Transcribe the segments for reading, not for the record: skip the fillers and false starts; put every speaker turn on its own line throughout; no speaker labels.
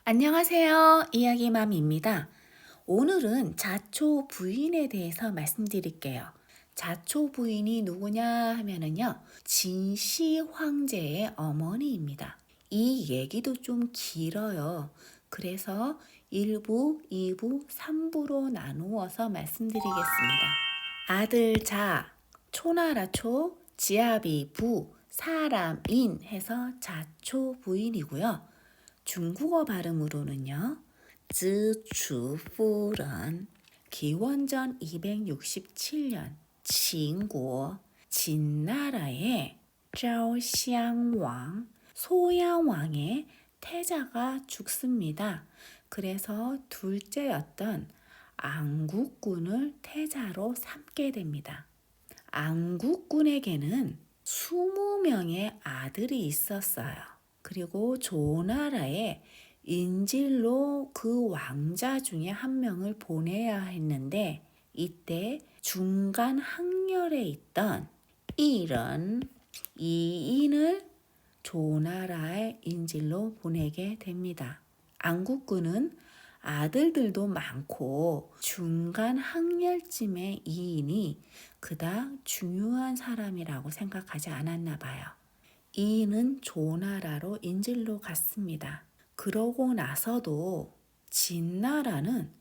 안녕하세요. 이야기맘입니다. 오늘은 자초 부인에 대해서 말씀드릴게요. 자초 부인이 누구냐 하면은요, 진시 황제의 어머니입니다. 이 얘기도 좀 길어요. 그래서 1부, 2부, 3부로 나누어서 말씀드리겠습니다. 아들 자, 초나라 초, 지아비 부, 사람인 해서 자초 부인이고요. 중국어 발음으로는요. 즈추夫人 기원전 267년秦国 진나라의 쩌샹왕 소양왕의 태자가 죽습니다. 그래서 둘째였던 안국군을 태자로 삼게 됩니다. 안국군에게는 20명의 아들이 있었어요. 그리고 조나라에 인질로 그 왕자 중에 한 명을 보내야 했는데 이때 중간 항렬에 있던 이인을 조나라의 인질로 보내게 됩니다. 안국군은 아들들도 많고 중간 항렬쯤의 이인이 그닥 중요한 사람이라고 생각하지 않았나 봐요. 이인은 조나라로 인질로 갔습니다. 그러고 나서도 진나라는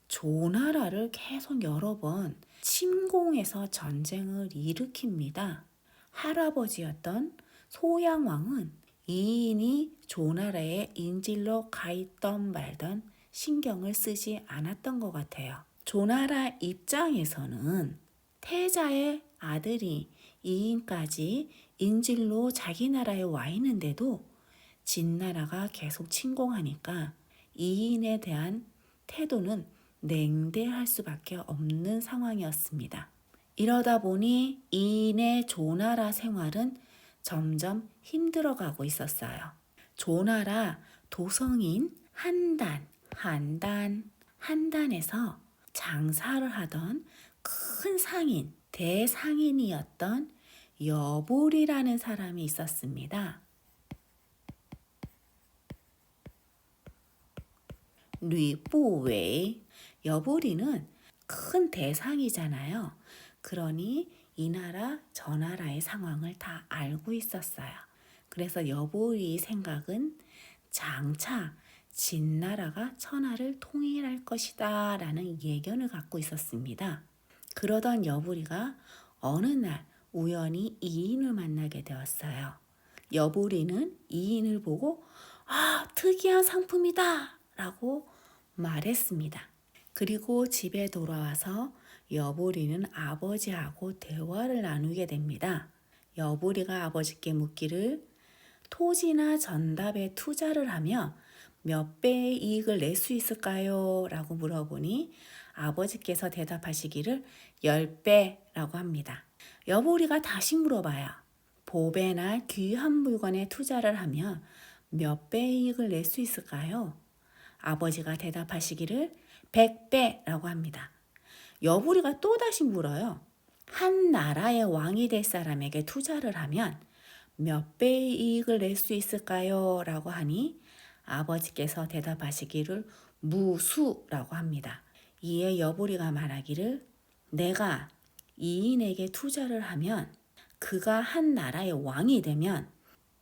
조나라를 계속 여러 번 침공해서 전쟁을 일으킵니다. 할아버지였던 소양왕은 이인이 조나라에 인질로 가 있던 말던 신경을 쓰지 않았던 것 같아요. 조나라 입장에서는 태자의 아들이 이인까지 인질로 자기 나라에 와 있는데도 진나라가 계속 침공하니까 이인에 대한 태도는 냉대할 수밖에 없는 상황이었습니다. 이러다 보니 이인의 조나라 생활은 점점 힘들어가고 있었어요. 조나라 도성인 한단에서 장사를 하던 큰 상인, 대상인이었던 여볼이라는 사람이 있었습니다. 류부웨이, 여볼이는 큰 대상이잖아요. 그러니 이 나라 저 나라의 상황을 다 알고 있었어요. 그래서 여볼이 생각은 장차 진나라가 천하를 통일할 것이다 라는 예견을 갖고 있었습니다. 그러던 여볼이가 어느 날 우연히 이인을 만나게 되었어요. 여볼이는 이인을 보고 특이한 상품이다 라고 말했습니다. 그리고 집에 돌아와서 여볼이는 아버지하고 대화를 나누게 됩니다. 여볼이가 아버지께 묻기를 토지나 전답에 투자를 하며 몇 배의 이익을 낼 수 있을까요? 라고 물어보니 아버지께서 대답하시기를 10배라고 합니다. 여볼이가 다시 물어봐요. 보배나 귀한 물건에 투자를 하며 몇 배의 이익을 낼 수 있을까요? 아버지가 대답하시기를 100배라고 합니다. 여볼이가 또다시 물어요. 한 나라의 왕이 될 사람에게 투자를 하면 몇 배의 이익을 낼 수 있을까요? 라고 하니 아버지께서 대답하시기를 무수라고 합니다. 이에 여볼이가 말하기를 내가 이인에게 투자를 하면 그가 한 나라의 왕이 되면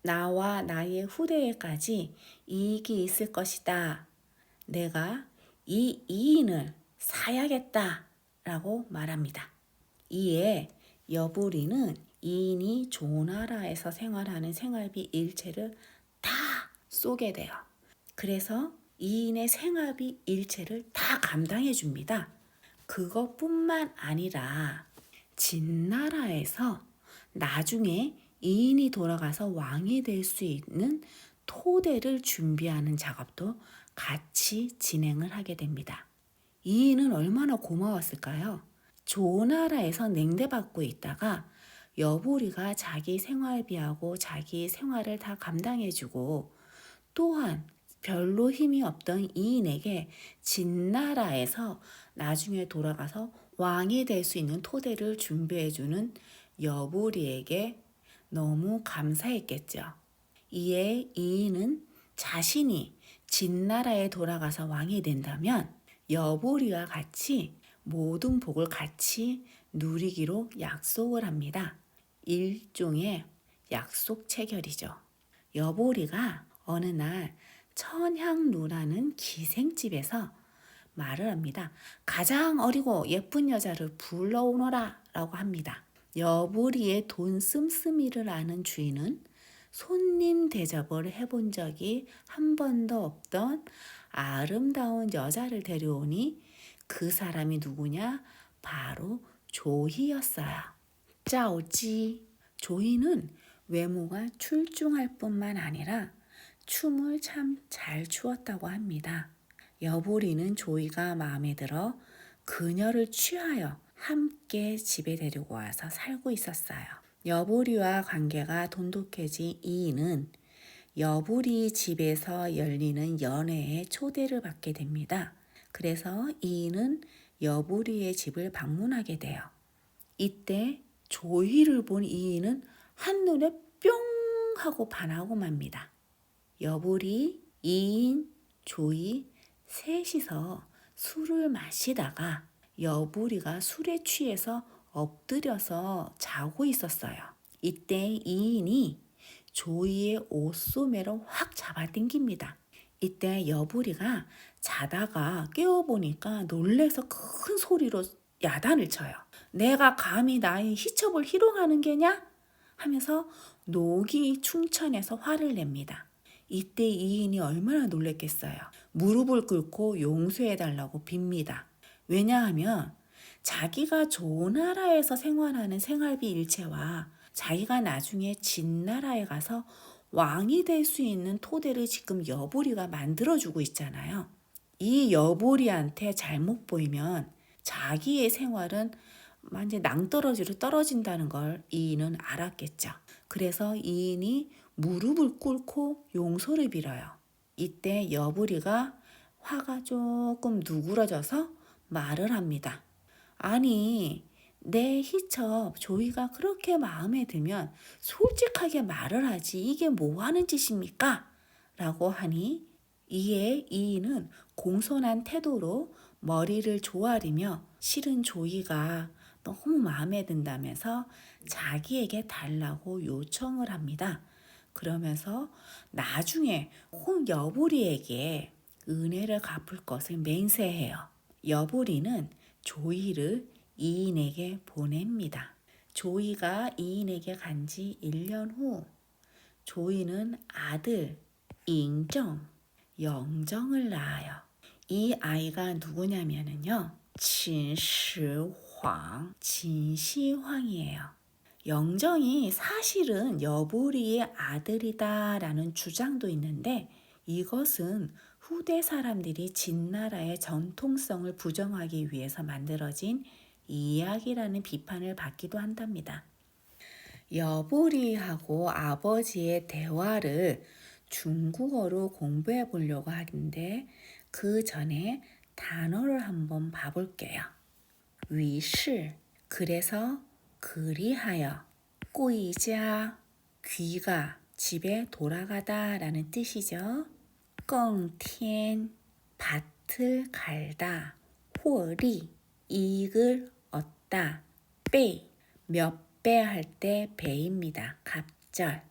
나와 나의 후대에까지 이익이 있을 것이다. 내가 이 이인을 사야겠다 라고 말합니다. 이에 여볼이는 이인이 조나라에서 생활하는 생활비 일체를 다 쏘게 돼요. 그래서 이인의 생활비 일체를 다 감당해 줍니다. 그것뿐만 아니라 진나라에서 나중에 이인이 돌아가서 왕이 될 수 있는 토대를 준비하는 작업도 같이 진행을 하게 됩니다. 이인은 얼마나 고마웠을까요? 조나라에서 냉대받고 있다가 여볼이가 자기 생활비하고 자기 생활을 다 감당해주고 또한 별로 힘이 없던 이인에게 진나라에서 나중에 돌아가서 왕이 될 수 있는 토대를 준비해주는 여볼이에게 너무 감사했겠죠. 이에 이인은 자신이 진나라에 돌아가서 왕이 된다면 여보리와 같이 모든 복을 같이 누리기로 약속을 합니다. 일종의 약속 체결이죠. 여보리가 어느 날 천향루라는 기생집에서 말을 합니다. 가장 어리고 예쁜 여자를 불러오너라 라고 합니다. 여보리의 돈 씀씀이를 아는 주인은 손님 대접을 해본 적이 한 번도 없던 아름다운 여자를 데려오니 그 사람이 누구냐? 바로 조희였어요. 짜오지. 조희는 외모가 출중할 뿐만 아니라 춤을 참 잘 추었다고 합니다. 여보리는 조이가 마음에 들어 그녀를 취하여 함께 집에 데리고 와서 살고 있었어요. 여보리와 관계가 돈독해진 이인은 여보리 집에서 열리는 연회에 초대를 받게 됩니다. 그래서 이인은 여보리의 집을 방문하게 돼요. 이때 조이를 본 이인은 한눈에 뿅 하고 반하고 맙니다. 여보리, 이인, 조이 셋이서 술을 마시다가 여보리가 술에 취해서 엎드려서 자고 있었어요. 이때 이인이 조이의 옷소매를 확 잡아당깁니다. 이때 여보리가 자다가 깨어보니까 놀래서 큰 소리로 야단을 쳐요. 내가 감히 나의 희첩을 희롱하는 게냐? 하면서 녹이 충천해서 화를 냅니다. 이때 이인이 얼마나 놀랬겠어요. 무릎을 꿇고 용서해달라고 빕니다. 왜냐하면 자기가 조나라에서 생활하는 생활비 일체와 자기가 나중에 진나라에 가서 왕이 될 수 있는 토대를 지금 여보리가 만들어주고 있잖아요. 이 여보리한테 잘못 보이면 자기의 생활은 완전 낭떠러지로 떨어진다는 걸 이인은 알았겠죠. 그래서 이인이 무릎을 꿇고 용서를 빌어요. 이때 여보리가 화가 조금 누그러져서 말을 합니다. 아니, 내 희첩 조이가 그렇게 마음에 들면 솔직하게 말을 하지 이게 뭐 하는 짓입니까? 라고 하니 이에 이인은 공손한 태도로 머리를 조아리며 실은 조이가 너무 마음에 든다면서 자기에게 달라고 요청을 합니다. 그러면서 나중에 꼭 여보리에게 은혜를 갚을 것을 맹세해요. 여보리는 조이를 이인에게 보냅니다. 조이가 이인에게 간 지 1년 후 조이는 아들 인정, 영정을 낳아요. 이 아이가 누구냐면요. 진시황, 진시황이에요. 영정이 사실은 여보리의 아들이다라는 주장도 있는데 이것은 후대 사람들이 진나라의 전통성을 부정하기 위해서 만들어진 이야기라는 비판을 받기도 한답니다. 여보리하고 아버지의 대화를 중국어로 공부해 보려고 하는데 그 전에 단어를 한번 봐볼게요. 위시, 그래서 그리하여, 꼬이자, 귀가 집에 돌아가다 라는 뜻이죠. 껑텐, 밭을 갈다,获利, 이익을 얻다, 배, 몇 배 할 때 배입니다. 갑절.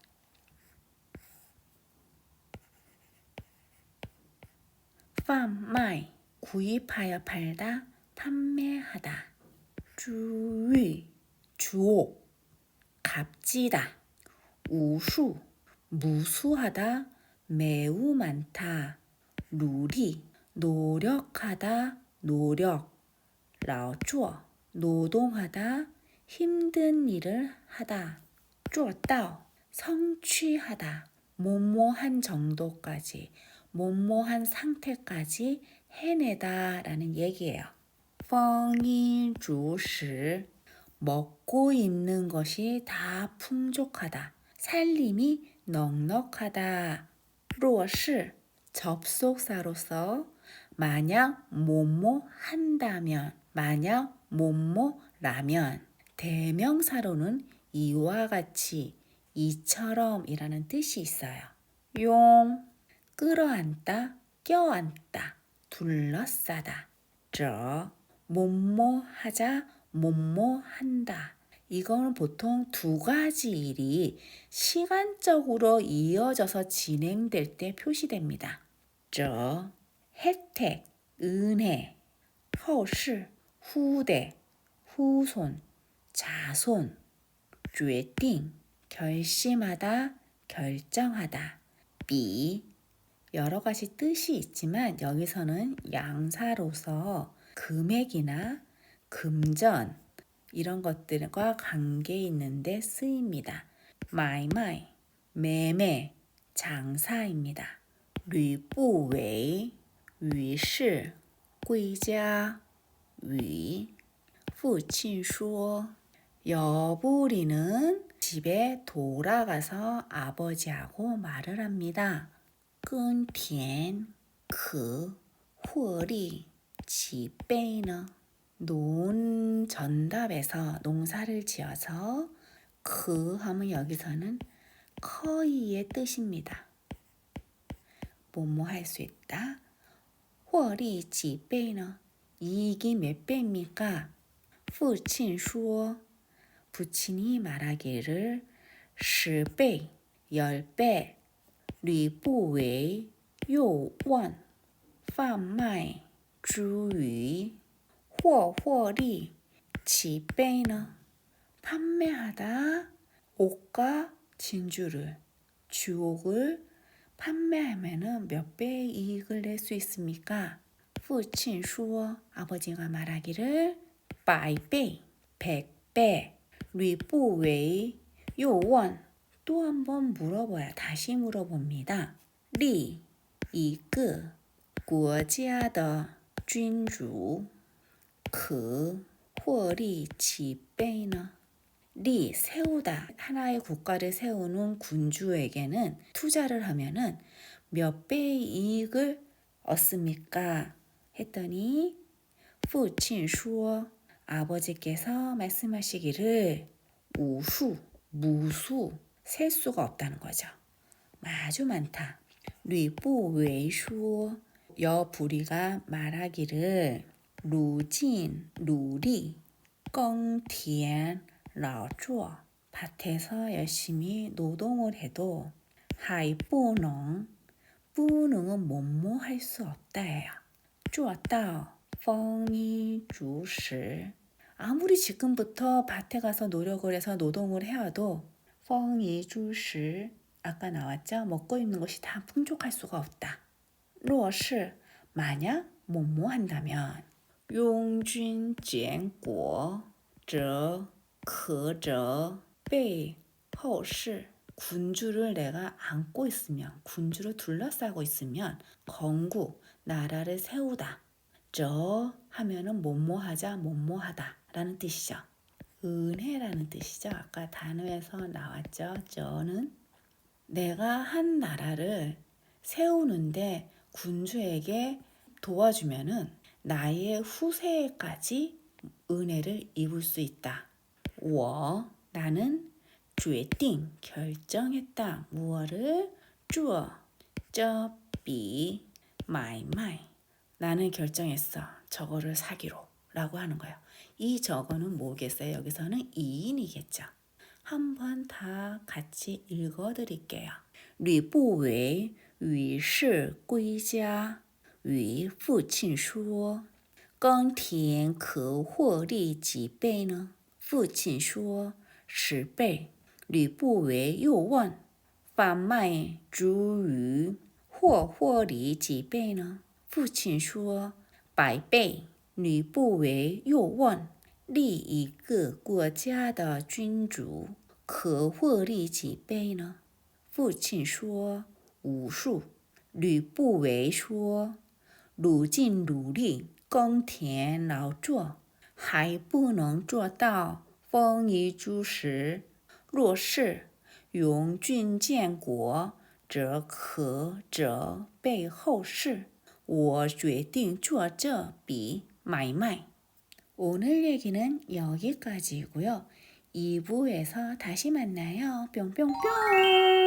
판매, 구입하여 팔다, 판매하다. 주의, 주옥, 값지다. 우수, 무수하다, 매우 많다. 누리, 노력하다, 노력. 라오쭈어, 노동하다, 힘든 일을 하다. 쪼다오, 성취하다, 뭐뭐한 정도까지, 뭐뭐한 상태까지 해내다 라는 얘기예요. 펑인주시, 먹고 입는 것이 다 풍족하다. 살림이 넉넉하다. 若是, 접속사로서 만약 뭐뭐 한다면, 만약 뭐뭐라면, 대명사로는 이와 같이, 이처럼 이라는 뜻이 있어요. 용, 끌어안다, 껴안다, 둘러싸다. 저, 뭐뭐 하자, 뭐뭐 한다. 이거는 보통 두 가지 일이 시간적으로 이어져서 진행될 때 표시됩니다. 저, 혜택, 은혜, 后世, 후대, 후손, 자손, 决定, 결심하다, 결정하다. 비, 여러 가지 뜻이 있지만 여기서는 양사로서 금액이나 금전 이런 것들과 관계 있는데 쓰입니다. 마이마이, 매매, 장사입니다. 吕不韦, 于是, 归家, 与, 父亲说, 여부리는 집에 돌아가서 아버지하고 말을 합니다. 耕田可获利几倍呢? 논 전답에서 농사를 지어서 그 하면 여기서는 커이의 뜻입니다. 뭐뭐 할 수 있다. 获利几倍呢? 이익이 몇 배입니까? 父亲说 부친이 말하기를 10倍 10배 吕不韦又问贩卖猪鱼获利几倍呢? 판매하다 옷과 진주를 주옥을 판매하면 몇 배의 이익을 낼 수 있습니까? 父亲说 아버지가 말하기를 100배 100배 吕不韦又问 또 한 번 물어봐요. 다시 물어봅니다. 立一个国家的君主可获利几倍呢? 리 세우다 하나의 국가를 세우는 군주에게는 투자를 하면은 몇 배의 이익을 얻습니까? 했더니 父亲说 아버지께서 말씀하시기를 우수 무수 셀 수가 없다는 거죠. 아주 많다. 吕不韦说 여부리가 말하기를 如尽努力耕田劳作 밭에서 열심히 노동을 해도 还不能 不能은 뭐뭐 할 수 없다예요. 做到丰衣足食 아무리 지금부터 밭에 가서 노력을 해서 노동을 해와도 丰衣足食 아까 나왔죠? 먹고 입는 것이 다 풍족할 수가 없다. 若是 만약 뭐뭐 한다면 拥军建国则可者被后世 군주를 내가 안고 있으면 군주를 둘러싸고 있으면 건국 나라를 세우다 저 하면은 뭐뭐 하자 뭐뭐 하다 라는 뜻이죠. 은혜라는 뜻이죠. 아까 단어에서 나왔죠. 저는 내가 한 나라를 세우는데 군주에게 도와주면은 나의 후세까지 은혜를 입을 수 있다. 我 나는 决定 결정했다. 무엇을 做 저比 买卖 나는 결정했어. 저거를 사기로 라고 하는 거예요. 이 저거는 뭐겠어요? 여기서는 이인이겠죠. 한번 다 같이 읽어드릴게요. 吕不韦于是归家与父亲说耕田可获利几倍呢？父亲说10倍。吕不韦又问贩卖猪鱼获利几倍呢？父亲说100倍。吕不韦又问立一个国家的君主可获利几倍呢？父亲说50。吕不韦说如今努力耕田劳作还不能做到丰衣足食，若是拥军建国则可责备后世。我决定做这笔买卖。 오늘 얘기는 여기까지고요. 2부에서 다시 만나요. 뿅뿅뿅.